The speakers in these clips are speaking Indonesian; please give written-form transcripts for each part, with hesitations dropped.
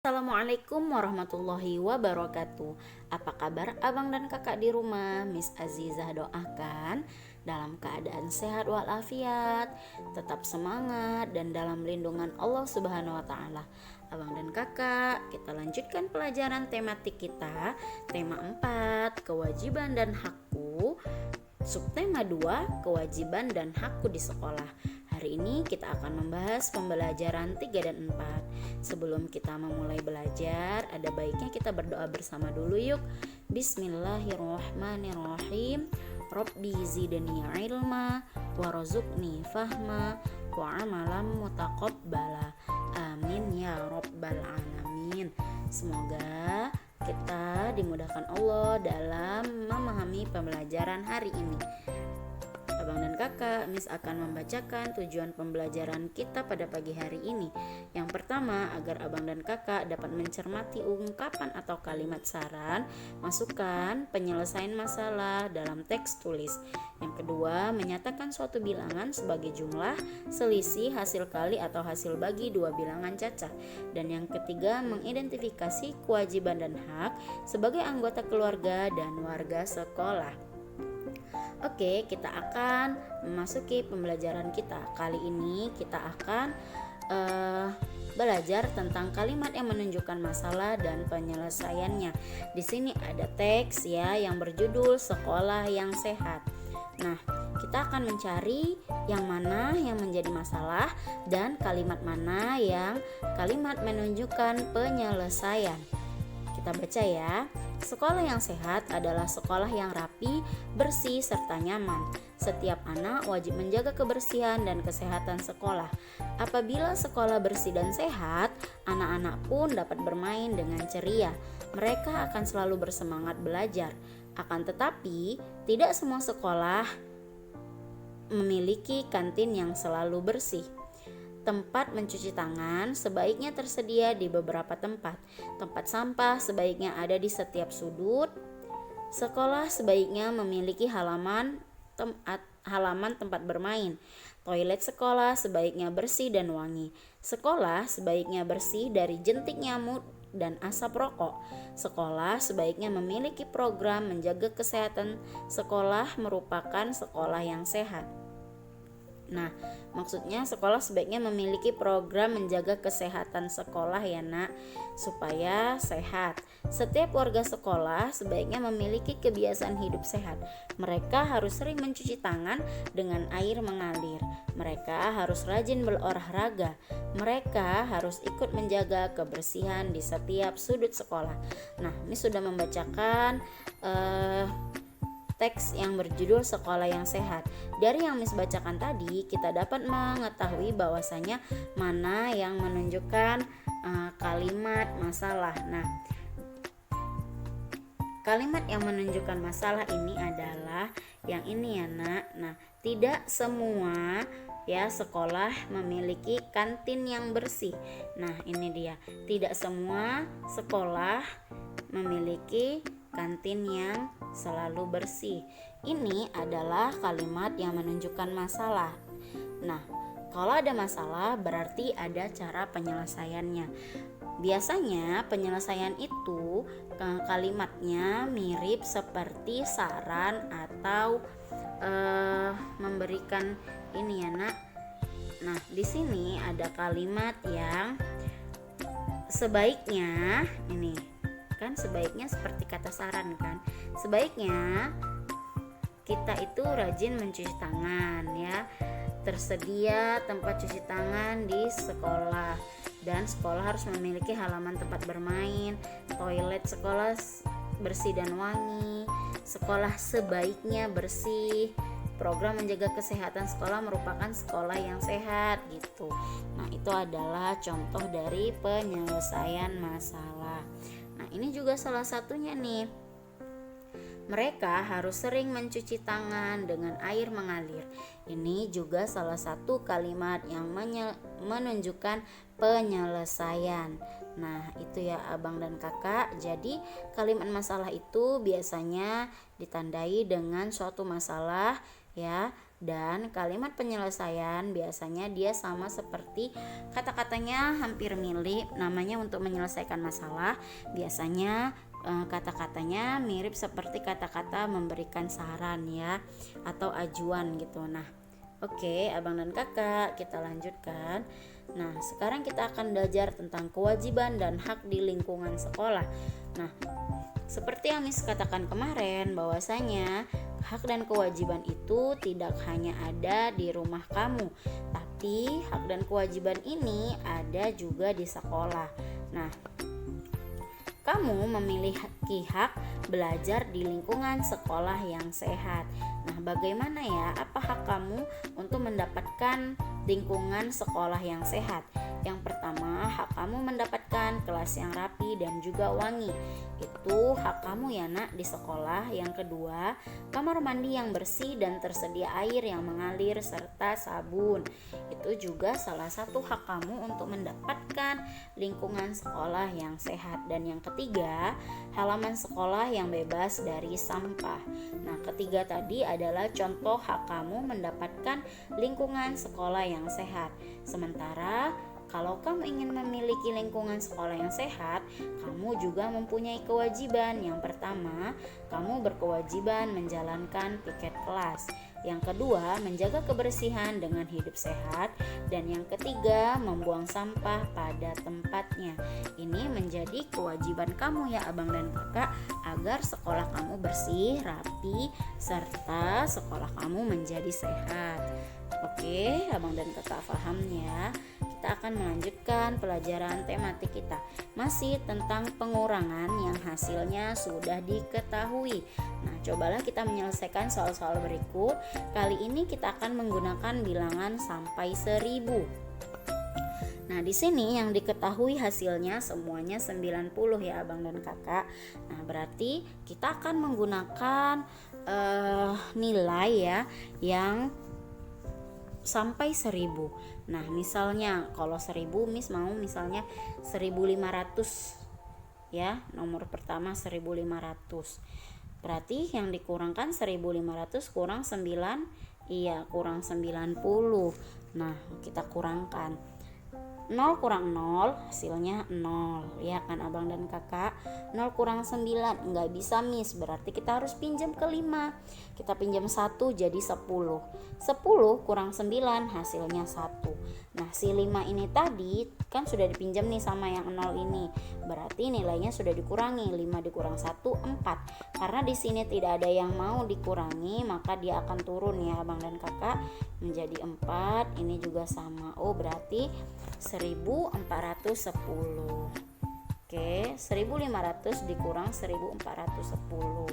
Assalamualaikum warahmatullahi wabarakatuh. Apa kabar abang dan kakak di rumah? Miss Azizah doakan dalam keadaan sehat walafiat, tetap semangat dan dalam lindungan Allah Subhanahu wa taala. Abang dan kakak, kita lanjutkan pelajaran tematik kita. Tema 4, kewajiban dan hakku. Subtema 2, kewajiban dan hakku di sekolah. Hari ini kita akan membahas pembelajaran 3 dan 4. Sebelum kita memulai belajar, ada baiknya kita berdoa bersama dulu yuk. Bismillahirrahmanirrahim. Rabbi zidni ilma warzuqni fahma wa amalan mutaqabbala. Amin ya rabbal alamin. Semoga kita dimudahkan Allah dalam memahami pembelajaran hari ini. Abang dan kakak, Miss akan membacakan tujuan pembelajaran kita pada pagi hari ini. Yang pertama, agar abang dan kakak dapat mencermati ungkapan atau kalimat saran, masukan, penyelesaian masalah dalam teks tulis. Yang kedua, menyatakan suatu bilangan sebagai jumlah, selisih, hasil kali atau hasil bagi dua bilangan cacah. Dan yang ketiga, mengidentifikasi kewajiban dan hak sebagai anggota keluarga dan warga sekolah. Oke, kita akan memasuki pembelajaran kita. Kali ini kita akan belajar tentang kalimat yang menunjukkan masalah dan penyelesaiannya. Di sini ada teks ya yang berjudul Sekolah yang Sehat. Nah, kita akan mencari yang mana yang menjadi masalah dan kalimat mana yang kalimat menunjukkan penyelesaian. Kita baca ya. Sekolah yang sehat adalah sekolah yang rapi, bersih, serta nyaman. Setiap anak wajib menjaga kebersihan dan kesehatan sekolah. Apabila sekolah bersih dan sehat, anak-anak pun dapat bermain dengan ceria. Mereka akan selalu bersemangat belajar. Akan tetapi, tidak semua sekolah memiliki kantin yang selalu bersih. Tempat mencuci tangan sebaiknya tersedia di beberapa tempat. Tempat sampah sebaiknya ada di setiap sudut. Sekolah sebaiknya memiliki halaman tempat bermain. Toilet sekolah sebaiknya bersih dan wangi. Sekolah sebaiknya bersih dari jentik nyamuk dan asap rokok. Sekolah sebaiknya memiliki program menjaga kesehatan. Sekolah merupakan sekolah yang sehat. Nah, maksudnya sekolah sebaiknya memiliki program menjaga kesehatan sekolah ya nak, supaya sehat. Setiap warga sekolah sebaiknya memiliki kebiasaan hidup sehat. Mereka harus sering mencuci tangan dengan air mengalir. Mereka harus rajin berolahraga. Mereka harus ikut menjaga kebersihan di setiap sudut sekolah. Nah, ini sudah membacakan teks yang berjudul Sekolah yang Sehat. Dari yang Miss bacakan tadi, kita dapat mengetahui bahwasanya mana yang menunjukkan kalimat masalah. Nah, kalimat yang menunjukkan masalah ini adalah yang ini ya nak. Nah, tidak semua ya sekolah memiliki kantin yang bersih. Nah, ini dia. Tidak semua sekolah memiliki kantin yang selalu bersih. Ini adalah kalimat yang menunjukkan masalah. Nah, kalau ada masalah berarti ada cara penyelesaiannya. Biasanya penyelesaian itu kalimatnya mirip seperti saran atau memberikan ini ya nak. Nah, di sini ada kalimat yang sebaiknya ini kan, sebaiknya seperti kata saran kan, sebaiknya kita itu rajin mencuci tangan ya, tersedia tempat cuci tangan di sekolah, dan sekolah harus memiliki halaman tempat bermain, toilet sekolah bersih dan wangi, sekolah sebaiknya bersih, program menjaga kesehatan sekolah merupakan sekolah yang sehat gitu. Nah, itu adalah contoh dari penyelesaian masalah. Nah, ini juga salah satunya nih. Mereka harus sering mencuci tangan dengan air mengalir. Ini juga salah satu kalimat yang menunjukkan penyelesaian. Nah, itu ya abang dan kakak. Jadi, kalimat masalah itu biasanya ditandai dengan suatu masalah ya. Dan kalimat penyelesaian biasanya dia sama seperti kata-katanya hampir mirip, namanya untuk menyelesaikan masalah. Biasanya kata-katanya mirip seperti kata-kata memberikan saran ya, atau ajuan gitu. Nah, oke, abang dan kakak, kita lanjutkan. Nah, sekarang kita akan belajar tentang kewajiban dan hak di lingkungan sekolah. Nah, seperti yang Miss katakan kemarin, bahwasanya hak dan kewajiban itu tidak hanya ada di rumah kamu, tapi hak dan kewajiban ini ada juga di sekolah. Nah, kamu memiliki hak belajar di lingkungan sekolah yang sehat. Nah, bagaimana ya? Apa hak kamu untuk mendapatkan lingkungan sekolah yang sehat? Yang pertama, hak kamu mendapatkan kelas yang rapi dan juga wangi. Itu hak kamu ya nak di sekolah. Yang kedua, kamar mandi yang bersih dan tersedia air yang mengalir serta sabun. Itu juga salah satu hak kamu untuk mendapatkan lingkungan sekolah yang sehat. Dan yang ketiga, halaman sekolah yang bebas dari sampah. Nah, ketiga tadi adalah contoh hak kamu mendapatkan lingkungan sekolah yang sehat. Sementara kalau kamu ingin memiliki lingkungan sekolah yang sehat, kamu juga mempunyai kewajiban. Yang pertama, kamu berkewajiban menjalankan piket kelas. Yang kedua, menjaga kebersihan dengan hidup sehat. Dan yang ketiga, membuang sampah pada tempatnya. Ini menjadi kewajiban kamu ya abang dan kakak, agar sekolah kamu bersih, rapi, serta sekolah kamu menjadi sehat. Oke, abang dan kakak paham ya. Kita akan melanjutkan pelajaran tematik kita, masih tentang pengurangan yang hasilnya sudah diketahui. Nah, cobalah kita menyelesaikan soal-soal berikut. Kali ini kita akan menggunakan bilangan sampai 1000. Nah, di sini yang diketahui hasilnya semuanya 90 ya abang dan kakak. Nah, berarti kita akan menggunakan nilai ya yang sampai 1000. Nah, misalnya kalau 1000 Miss mau misalnya 1500 ya, nomor pertama 1500. Berarti yang dikurangkan 1500 kurang 9, iya kurang 90. Nah, kita kurangkan 0 kurang 0 hasilnya 0 ya kan abang dan kakak. 0 kurang 9 enggak bisa Miss, berarti kita harus pinjam ke 5. Kita pinjam 1 jadi 10. 10 kurang 9 hasilnya 1. Nah, si 5 ini tadi kan sudah dipinjam nih sama yang 0 ini. Berarti nilainya sudah dikurangi. 5 dikurang 1 4. Karena di sini tidak ada yang mau dikurangi, maka dia akan turun ya abang dan kakak menjadi 4. Ini juga sama. Oh, berarti 1410. Oke, 1500 dikurang 1410.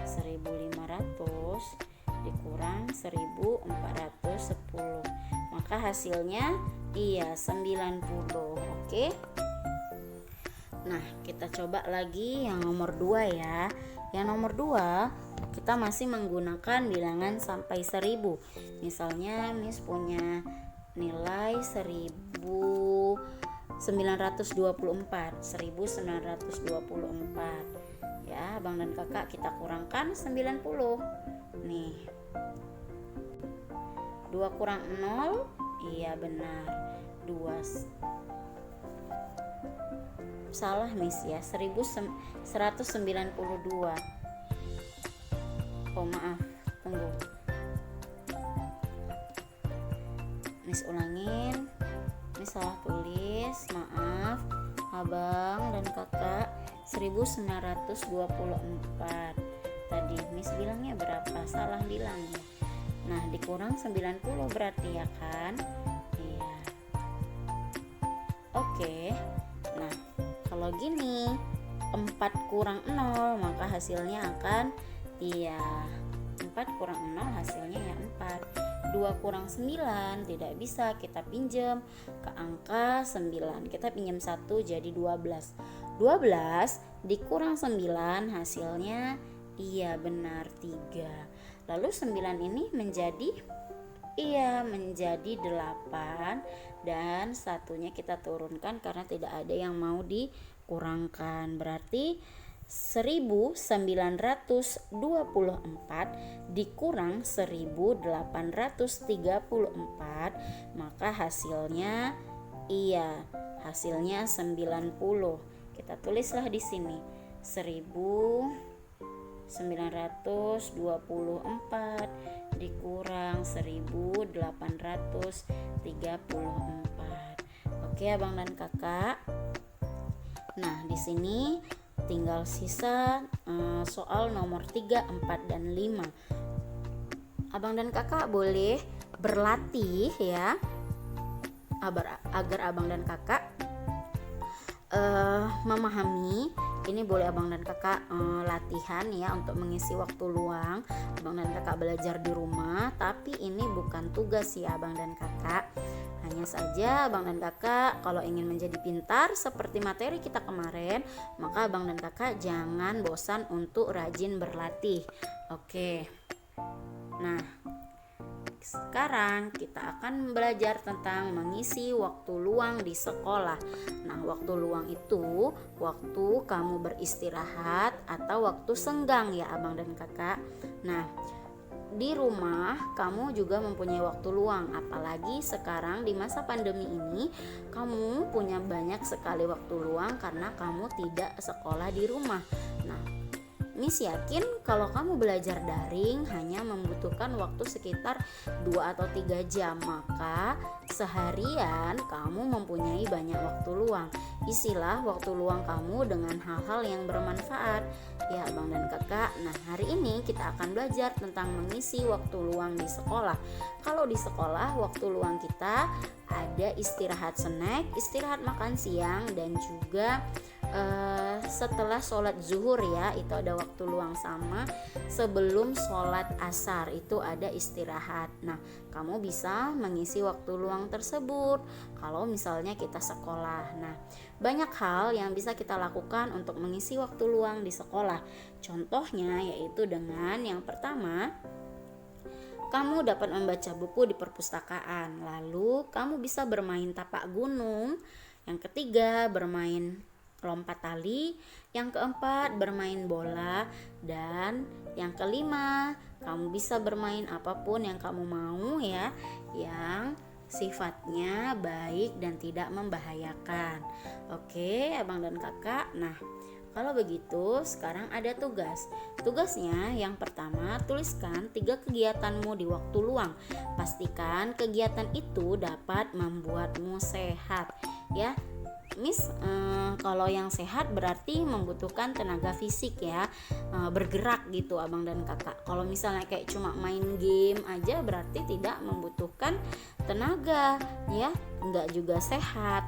1500 dikurang 1410. Maka hasilnya iya 90. Oke. Nah, kita coba lagi yang nomor 2 ya. Yang nomor 2 kita masih menggunakan bilangan sampai 1000. Misalnya Miss punya nilai 1924 ya abang dan kakak, kita kurangkan 90 nih. 2 kurang 0 iya benar 2, salah Miss ya, 1192. Oh maaf, tunggu Miss ulangin, Miss salah tulis, maaf abang dan kakak. 1924 tadi Miss bilangnya berapa, salah bilang ya. Nah, dikurang 90 berarti ya kan. Iya. Oke. Nah, kalau gini 4 kurang 0 maka hasilnya akan iya 4 kurang 0 hasilnya ya 4. 2 kurang 9 tidak bisa, kita pinjam ke angka 9. Kita pinjam 1 jadi 12. 12 dikurang 9 hasilnya iya benar 3. Lalu 9 ini menjadi menjadi 8 dan satunya kita turunkan karena tidak ada yang mau dikurangkan. Berarti 1924 dikurang 1834, maka hasilnya hasilnya 90. Kita tulislah di sini 1924 dikurang 1834. Oke, Abang dan Kakak. Nah, di sini tinggal sisa soal nomor 3, 4, dan 5. Abang dan Kakak boleh berlatih ya, agar Abang dan Kakak memahami. Ini boleh Abang dan Kakak latihan ya untuk mengisi waktu luang Abang dan Kakak belajar di rumah. Tapi ini bukan tugas ya Abang dan Kakak. Hanya saja Abang dan Kakak kalau ingin menjadi pintar seperti materi kita kemarin, maka Abang dan Kakak jangan bosan untuk rajin berlatih. Oke. Nah, sekarang kita akan belajar tentang mengisi waktu luang di sekolah. Nah, waktu luang itu waktu kamu beristirahat atau waktu senggang ya Abang dan Kakak. Nah, di rumah kamu juga mempunyai waktu luang, apalagi sekarang di masa pandemi ini kamu punya banyak sekali waktu luang karena kamu tidak sekolah di rumah. Nah, Miss yakin kalau kamu belajar daring hanya membutuhkan waktu sekitar 2 atau 3 jam, maka seharian kamu mempunyai banyak waktu luang. Isilah waktu luang kamu dengan hal-hal yang bermanfaat ya Abang dan Kakak. Nah, hari ini kita akan belajar tentang mengisi waktu luang di sekolah. Kalau di sekolah waktu luang kita ada istirahat snack, istirahat makan siang, dan juga setelah sholat zuhur ya itu ada waktu luang, sama sebelum sholat asar itu ada istirahat. Nah, kamu bisa mengisi waktu luang tersebut kalau misalnya kita sekolah. Nah, banyak hal yang bisa kita lakukan untuk mengisi waktu luang di sekolah. Contohnya yaitu dengan yang pertama, kamu dapat membaca buku di perpustakaan. Lalu kamu bisa bermain tapak gunung. Yang ketiga, bermain lompat tali. Yang keempat, bermain bola. Dan yang kelima, kamu bisa bermain apapun yang kamu mau ya, yang sifatnya baik dan tidak membahayakan. Oke, Abang dan Kakak. Nah, kalau begitu sekarang ada tugas. Tugasnya yang pertama, tuliskan 3 kegiatanmu di waktu luang. Pastikan kegiatan itu dapat membuatmu sehat ya. Miss, kalau yang sehat berarti membutuhkan tenaga fisik ya, bergerak gitu Abang dan Kakak. Kalau misalnya kayak cuma main game aja berarti tidak membutuhkan tenaga ya, enggak juga sehat.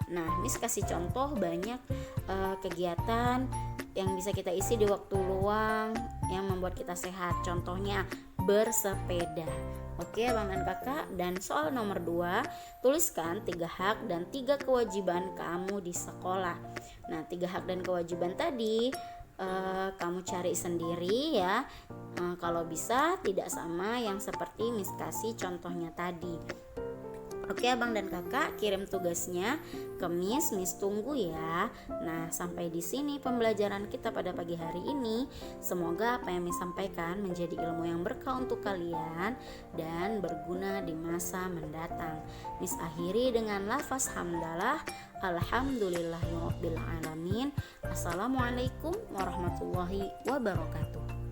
Nah, Miss kasih contoh banyak kegiatan yang bisa kita isi di waktu luang yang membuat kita sehat. Contohnya bersepeda. Oke Abang dan Kakak. Dan soal nomor 2, tuliskan 3 hak dan 3 kewajiban kamu di sekolah. Nah, 3 hak dan kewajiban tadi kamu cari sendiri ya. Kalau bisa tidak sama yang seperti Miss kasih contohnya tadi. Oke Abang dan Kakak, kirim tugasnya ke Miss tunggu ya. Nah, sampai di sini pembelajaran kita pada pagi hari ini. Semoga apa yang Miss sampaikan menjadi ilmu yang berkah untuk kalian dan berguna di masa mendatang. Miss akhiri dengan lafaz hamdalah. Alhamdulillahirabbil alamin. Assalamualaikum warahmatullahi wabarakatuh.